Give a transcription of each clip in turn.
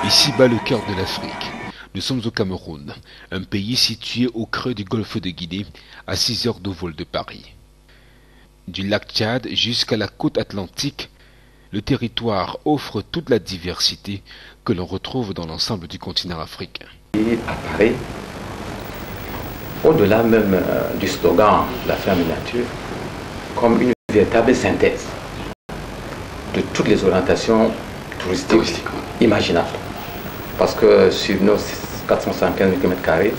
Ici bat le cœur de l'Afrique. Nous sommes au Cameroun, un pays situé au creux du golfe de Guinée, à 6 heures de vol de Paris. Du lac Tchad jusqu'à la côte atlantique, le territoire offre toute la diversité que l'on retrouve dans l'ensemble du continent africain. Il apparaît, au-delà même du slogan « La ferme nature », comme une véritable synthèse de toutes les orientations touristiques imaginables. Parce que sur nos 475 km²,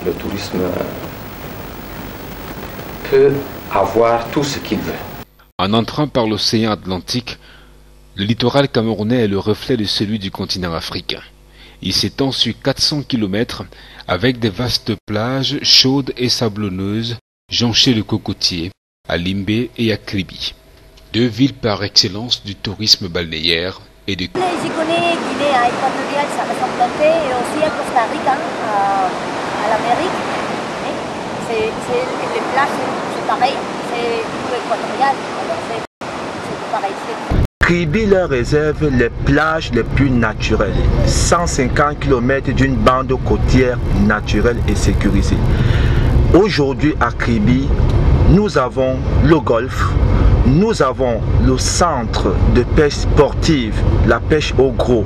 le tourisme peut avoir tout ce qu'il veut. En entrant par l'océan Atlantique, le littoral camerounais est le reflet de celui du continent africain. Il s'étend sur 400 km avec des vastes plages chaudes et sablonneuses jonchées de cocotiers à Limbé et à Kribi, deux villes par excellence du tourisme balnéaire et de... J'y connais Guinée équatoriale, ça me semble planté, et aussi à Costa Rica, à l'Amérique. Les plages, c'est pareil, c'est équatorial, alors c'est pareil. Kribi leur réserve les plages les plus naturelles, 150 km d'une bande côtière naturelle et sécurisée. Aujourd'hui à Kribi, nous avons le golfe, nous avons le centre de pêche sportive, la pêche au gros.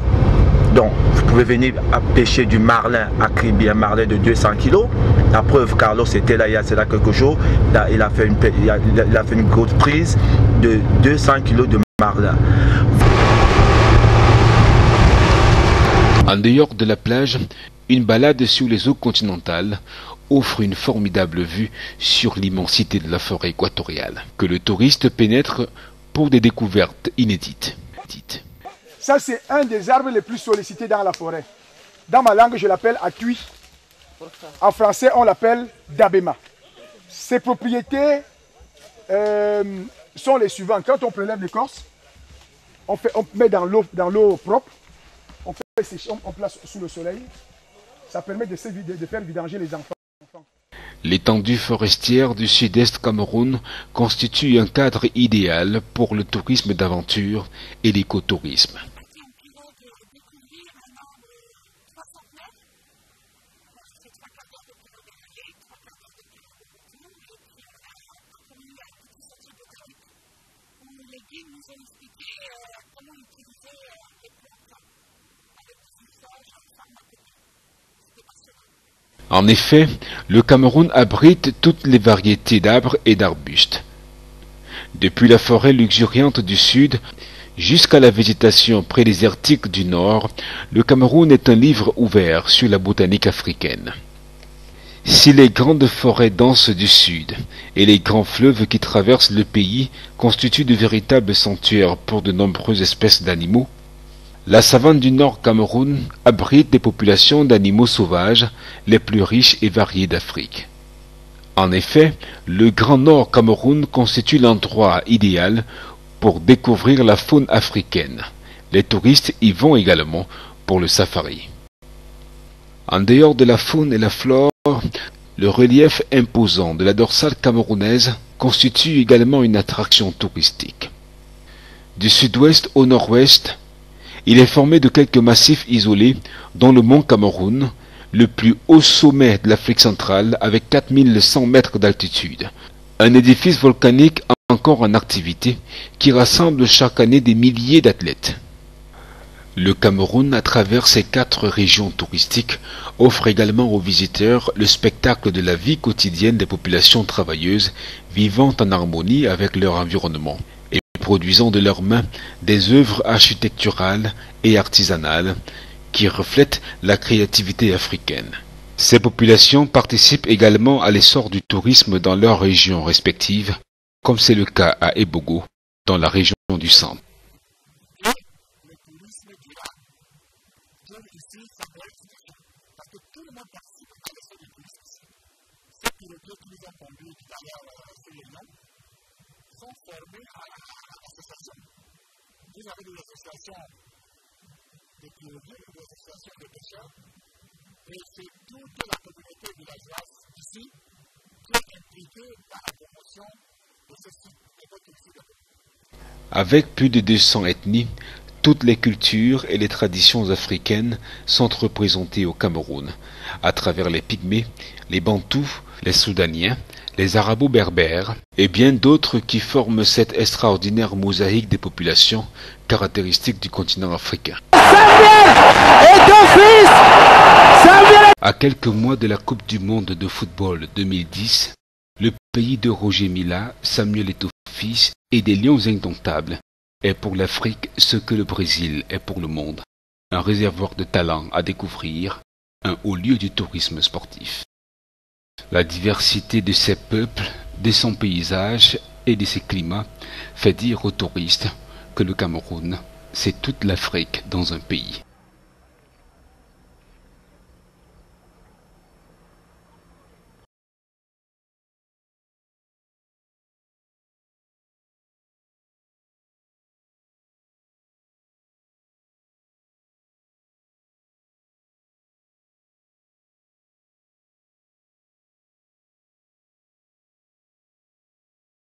Donc, vous pouvez venir à pêcher du marlin à Kribi, un marlin de 200 kg. La preuve, Carlos était là il y a quelques jours. Là, il a fait une grosse prise de 200 kg de marlin. En dehors de la plage, une balade sur les eaux continentales offre une formidable vue sur l'immensité de la forêt équatoriale, que le touriste pénètre pour des découvertes inédites. Ça, c'est un des arbres les plus sollicités dans la forêt. Dans ma langue, je l'appelle atui. En français, on l'appelle dabema. Ses propriétés sont les suivantes. Quand on prélève l'écorce, on met dans l'eau propre, on place sous le soleil. Ça permet de faire vidanger les enfants. L'étendue forestière du sud-est Cameroun constitue un cadre idéal pour le tourisme d'aventure et l'écotourisme. En effet, le Cameroun abrite toutes les variétés d'arbres et d'arbustes. Depuis la forêt luxuriante du sud jusqu'à la végétation prédésertique du nord, le Cameroun est un livre ouvert sur la botanique africaine. Si les grandes forêts denses du sud et les grands fleuves qui traversent le pays constituent de véritables sanctuaires pour de nombreuses espèces d'animaux, la savane du Nord Cameroun abrite des populations d'animaux sauvages les plus riches et variées d'Afrique. En effet, le Grand Nord Cameroun constitue l'endroit idéal pour découvrir la faune africaine. Les touristes y vont également pour le safari. En dehors de la faune et la flore, le relief imposant de la dorsale camerounaise constitue également une attraction touristique. Du sud-ouest au nord-ouest, il est formé de quelques massifs isolés, dont le mont Cameroun, le plus haut sommet de l'Afrique centrale avec 4100 mètres d'altitude. Un édifice volcanique encore en activité qui rassemble chaque année des milliers d'athlètes. Le Cameroun, à travers ses 4 régions touristiques, offre également aux visiteurs le spectacle de la vie quotidienne des populations travailleuses vivant en harmonie avec leur environnement et produisant de leurs mains des œuvres architecturales et artisanales qui reflètent la créativité africaine. Ces populations participent également à l'essor du tourisme dans leurs régions respectives, comme c'est le cas à Ebogo, dans la région du centre. Vous avez des associations de biologie, des associations de pêcheurs, et c'est toute la communauté villageoise ici qui est impliquée dans la promotion de ce site écotouristique. Avec plus de 200 ethnies, Toutes les cultures et les traditions africaines sont représentées au Cameroun, à travers les Pygmées, les Bantous, les Soudaniens, les Arabo-berbères et bien d'autres qui forment cette extraordinaire mosaïque des populations caractéristiques du continent africain. À quelques mois de la Coupe du monde de football 2010, le pays de Roger Mila, Samuel Eto'o-Fils et des Lions indomptables est pour l'Afrique ce que le Brésil est pour le monde. Un réservoir de talents à découvrir, un haut lieu du tourisme sportif. La diversité de ses peuples, de son paysage et de ses climats fait dire aux touristes que le Cameroun, c'est toute l'Afrique dans un pays.